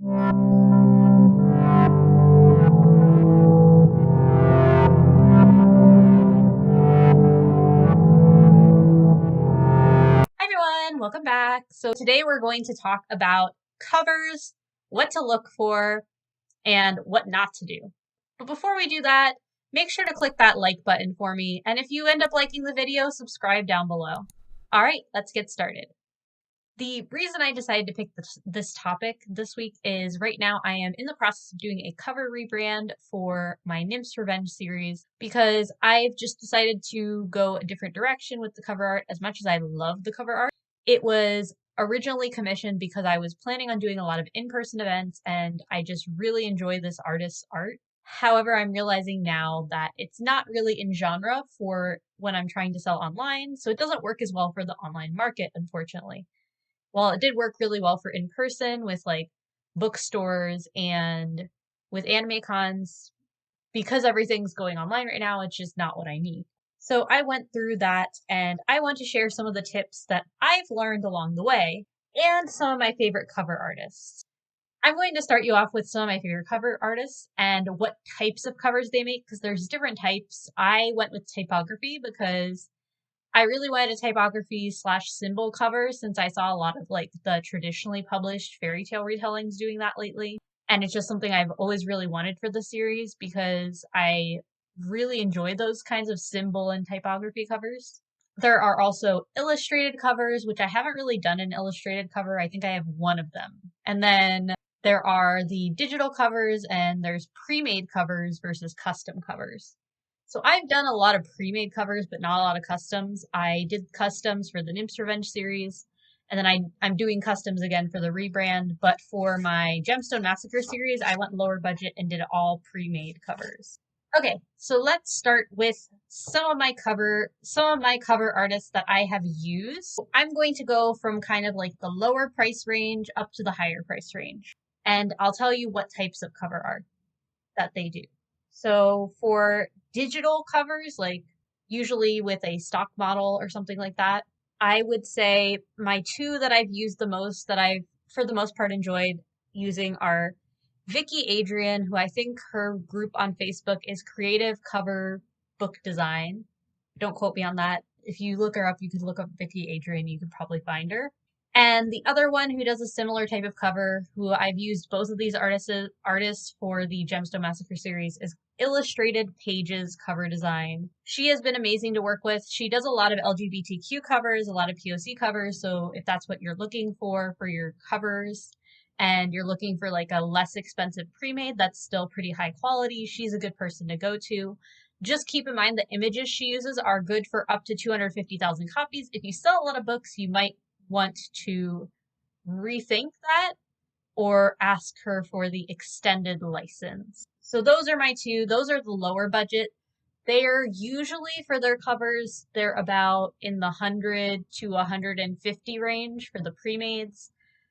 Hi everyone, welcome back. So today we're going to talk about covers, what to look for, and what not to do. But before we do that, make sure to click that like button for me, and if you end up liking the video, subscribe down below. All right, let's get started. The reason I decided to pick this topic this week is right now I am in the process of doing a cover rebrand for my Nymph's Revenge series because I've just decided to go a different direction with the cover art. As much as I love the cover art, it was originally commissioned because I was planning on doing a lot of in-person events and I just really enjoy this artist's art. However, I'm realizing now that it's not really in genre for when I'm trying to sell online, so it doesn't work as well for the online market, unfortunately. While it did work really well for in-person with like bookstores and with anime cons, because everything's going online right now, it's just not what I need. So I went through that and I want to share some of the tips that I've learned along the way and some of my favorite cover artists. I'm going to start you off with some of my favorite cover artists and what types of covers they make because there's different types. I went with typography because I really wanted a typography / symbol cover since I saw a lot of like the traditionally published fairy tale retellings doing that lately. And it's just something I've always really wanted for the series because I really enjoy those kinds of symbol and typography covers. There are also illustrated covers, which I haven't really done an illustrated cover. I think I have one of them. And then there are the digital covers and there's pre-made covers versus custom covers. So I've done a lot of pre-made covers, but not a lot of customs. I did customs for the Nymph's Revenge series, and then I'm doing customs again for the rebrand. But for my Gemstone Massacre series, I went lower budget and did all pre-made covers. Okay, so let's start with some of my cover artists that I have used. I'm going to go from kind of like the lower price range up to the higher price range, and I'll tell you what types of cover art that they do. So for digital covers, like usually with a stock model or something like that, I would say my two that I've used the most that I've for the most part enjoyed using are Vicky Adrian, who I think her group on Facebook is Creative Cover Book Design. Don't quote me on that. If you look her up, you could look up Vicky Adrian, you could probably find her. And the other one who does a similar type of cover, who I've used both of these artists for the Gemstone Massacre series, is Illustrated Pages Cover Design. She has been amazing to work with. She does a lot of LGBTQ covers, a lot of POC covers, so if that's what you're looking for your covers, and you're looking for like a less expensive pre-made that's still pretty high quality, she's a good person to go to. Just keep in mind the images she uses are good for up to 250,000 copies. If you sell a lot of books, you might want to rethink that or ask her for the extended license. So those are my two. Those are the lower budget. They're usually for their covers, they're about in the 100 to 150 range for the pre-mades,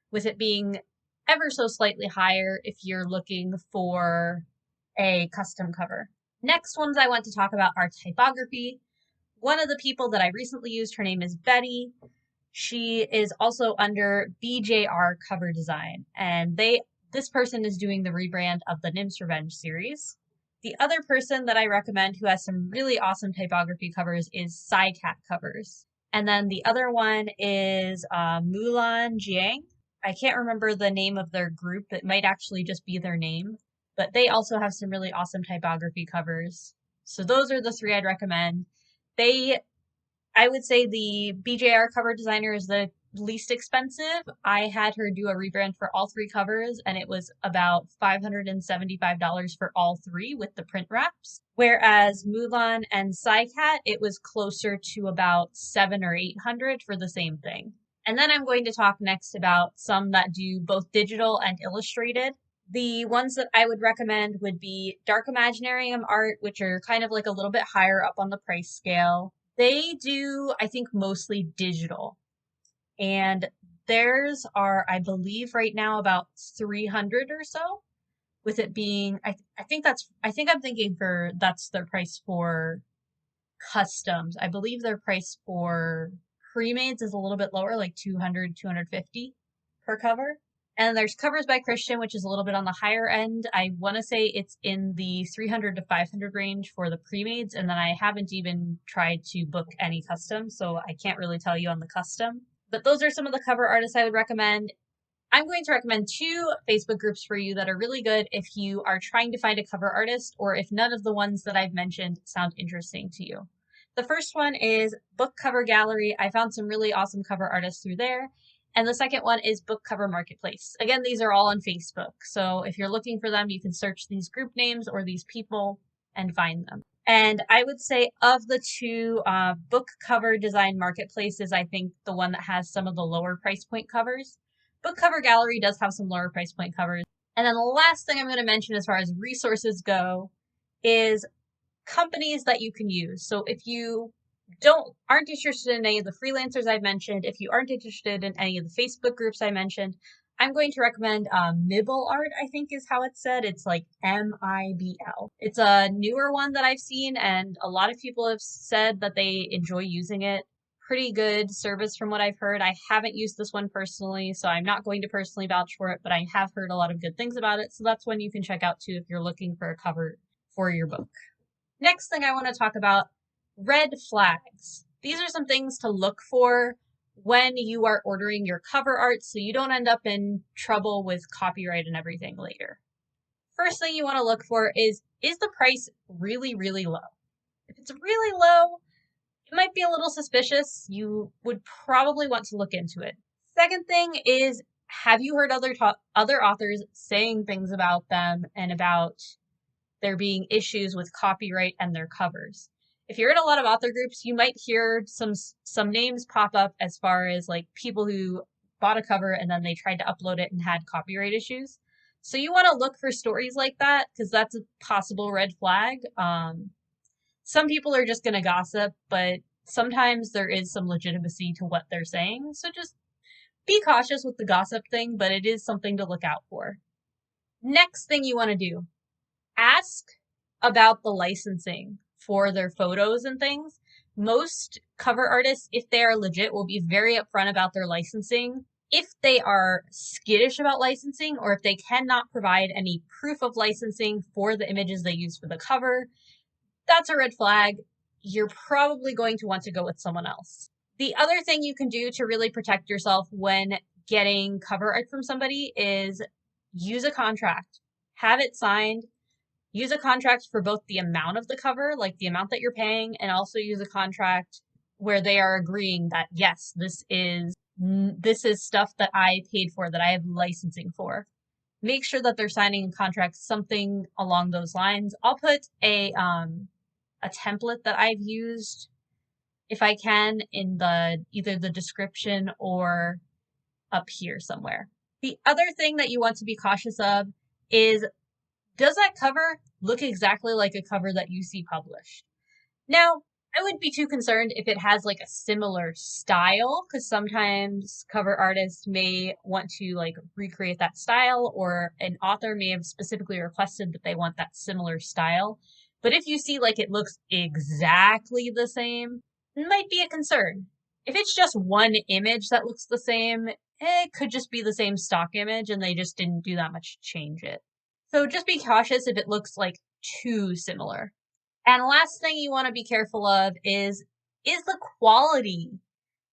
with it being ever so slightly higher if you're looking for a custom cover. Next ones I want to talk about are typography. One of the people that I recently used, her name is Betty. She is also under BJR Cover Design, and this person is doing the rebrand of the Nymph's Revenge series. The other person that I recommend who has some really awesome typography covers is Psycat Covers. And then the other one is Mulan Jiang. I can't remember the name of their group. It might actually just be their name, but they also have some really awesome typography covers. So those are the three I'd recommend. I would say the BJR cover designer is the least expensive. I had her do a rebrand for all three covers, and it was about $575 for all three with the print wraps. Whereas Mulan and Psycat, it was closer to about $700 or $800 for the same thing. And then I'm going to talk next about some that do both digital and illustrated. The ones that I would recommend would be Dark Imaginarium art, which are kind of like a little bit higher up on the price scale. They do, I think, mostly digital. And theirs are, I believe, right now about 300 or so, with it being, I think I'm thinking that's their price for customs. I believe their price for pre-mades is a little bit lower, like 200, 250 per cover. And there's Covers by Christian, which is a little bit on the higher end. I want to say it's in the 300 to 500 range for the pre-mades, and then I haven't even tried to book any custom, so I can't really tell you on the custom. But those are some of the cover artists I would recommend. I'm going to recommend 2 Facebook groups for you that are really good if you are trying to find a cover artist or if none of the ones that I've mentioned sound interesting to you. The first one is Book Cover Gallery. I found some really awesome cover artists through there. And the second one is Book Cover Marketplace. Again, these are all on Facebook. So if you're looking for them, you can search these group names or these people and find them. And I would say of the 2, Book Cover Design Marketplace is, I think, the one that has some of the lower price point covers. Book Cover Gallery does have some lower price point covers. And then the last thing I'm going to mention as far as resources go is companies that you can use. So if you aren't interested in any of the freelancers I've mentioned, if you aren't interested in any of the Facebook groups I mentioned, I'm going to recommend Mibble Art, I think is how it's said. It's like MIBL. It's a newer one that I've seen, and a lot of people have said that they enjoy using it. Pretty good service from what I've heard. I haven't used this one personally, so I'm not going to personally vouch for it, but I have heard a lot of good things about it. So that's one you can check out too if you're looking for a cover for your book. Next thing I want to talk about, red flags. These are some things to look for when you are ordering your cover art so you don't end up in trouble with copyright and everything later. First thing you want to look for is the price really, really low? If it's really low, it might be a little suspicious. You would probably want to look into it. Second thing is, have you heard other authors saying things about them and about there being issues with copyright and their covers? If you're in a lot of author groups, you might hear some names pop up as far as like people who bought a cover and then they tried to upload it and had copyright issues. So you want to look for stories like that because that's a possible red flag. Some people are just going to gossip, but sometimes there is some legitimacy to what they're saying. So just be cautious with the gossip thing, but it is something to look out for. Next thing you want to do, ask about the licensing for their photos and things. Most cover artists, if they are legit, will be very upfront about their licensing. If they are skittish about licensing, or if they cannot provide any proof of licensing for the images they use for the cover, that's a red flag. You're probably going to want to go with someone else. The other thing you can do to really protect yourself when getting cover art from somebody is use a contract. Have it signed. Use a contract for both the amount of the cover, like the amount that you're paying, and also use a contract where they are agreeing that, yes, this is stuff that I paid for, that I have licensing for. Make sure that they're signing a contract, something along those lines. I'll put a template that I've used, if I can, in either the description or up here somewhere. The other thing that you want to be cautious of is, does that cover look exactly like a cover that you see published? Now, I wouldn't be too concerned if it has like a similar style, because sometimes cover artists may want to like recreate that style, or an author may have specifically requested that they want that similar style. But if you see like it looks exactly the same, it might be a concern. If it's just one image that looks the same, it could just be the same stock image and they just didn't do that much to change it. So just be cautious if it looks like too similar. And last thing you want to be careful of is the quality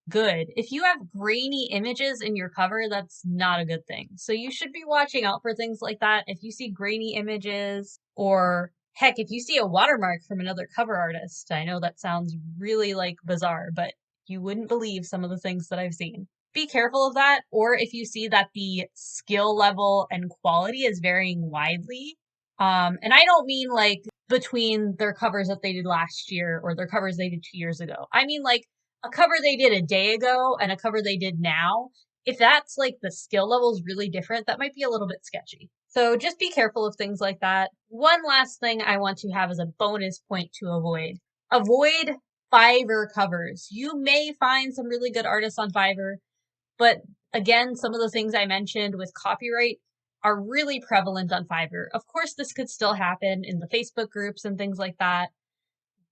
good? If you have grainy images in your cover, that's not a good thing. So you should be watching out for things like that. If you see grainy images, or heck, if you see a watermark from another cover artist, I know that sounds really like bizarre, but you wouldn't believe some of the things that I've seen. Be careful of that. Or if you see that the skill level and quality is varying widely, and I don't mean like between their covers that they did last year or their covers they did 2 years ago. I mean like a cover they did a day ago and a cover they did now. If that's like the skill level is really different, that might be a little bit sketchy. So just be careful of things like that. One last thing I want to have as a bonus point to avoid. Avoid Fiverr covers. You may find some really good artists on Fiverr, but again, some of the things I mentioned with copyright are really prevalent on Fiverr. Of course, this could still happen in the Facebook groups and things like that,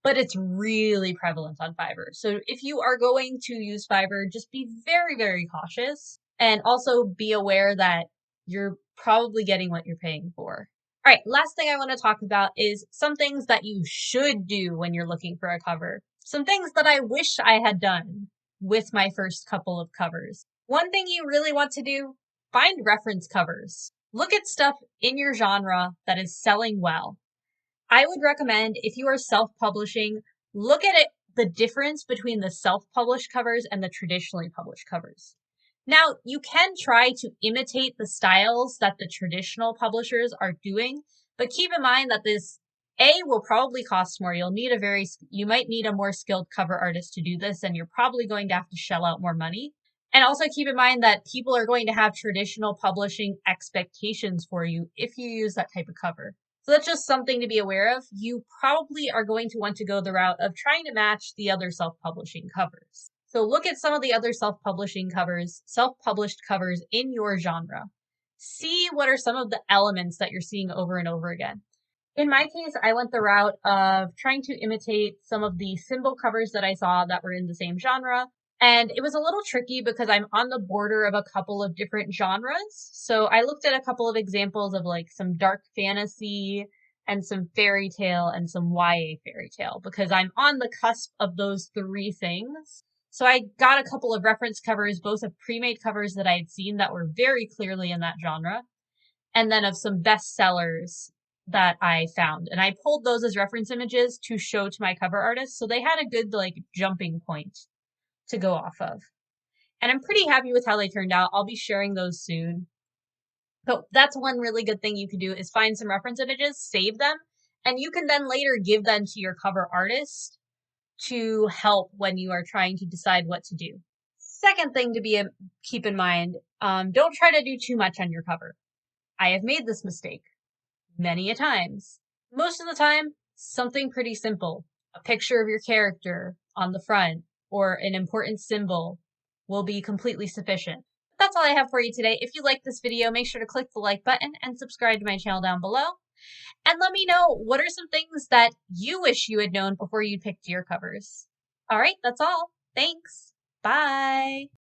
but it's really prevalent on Fiverr. So if you are going to use Fiverr, just be very, very cautious, and also be aware that you're probably getting what you're paying for. All right, last thing I want to talk about is some things that you should do when you're looking for a cover. Some things that I wish I had done with my first couple of covers. One thing you really want to do, find reference covers. Look at stuff in your genre that is selling well. I would recommend, if you are self-publishing, look at it, the difference between the self-published covers and the traditionally published covers. Now, you can try to imitate the styles that the traditional publishers are doing, but keep in mind that this will probably cost more. You might need a more skilled cover artist to do this, and you're probably going to have to shell out more money. And also keep in mind that people are going to have traditional publishing expectations for you if you use that type of cover. So that's just something to be aware of. You probably are going to want to go the route of trying to match the other self-publishing covers. So look at some of the other self-published covers in your genre. See what are some of the elements that you're seeing over and over again. In my case, I went the route of trying to imitate some of the symbol covers that I saw that were in the same genre. And it was a little tricky because I'm on the border of a couple of different genres. So I looked at a couple of examples of like some dark fantasy and some fairy tale and some YA fairy tale because I'm on the cusp of those three things. So I got a couple of reference covers, both of pre-made covers that I had seen that were very clearly in that genre, and then of some bestsellers that I found. And I pulled those as reference images to show to my cover artist. So they had a good like jumping point to go off of. And I'm pretty happy with how they turned out. I'll be sharing those soon. But that's one really good thing you can do is find some reference images, save them, and you can then later give them to your cover artist to help when you are trying to decide what to do. Second thing to keep in mind, don't try to do too much on your cover. I have made this mistake many a times. Most of the time, something pretty simple. A picture of your character on the front or an important symbol will be completely sufficient. That's all I have for you today. If you like this video, make sure to click the like button and subscribe to my channel down below. And let me know, what are some things that you wish you had known before you picked your covers? All right, that's all. Thanks. Bye.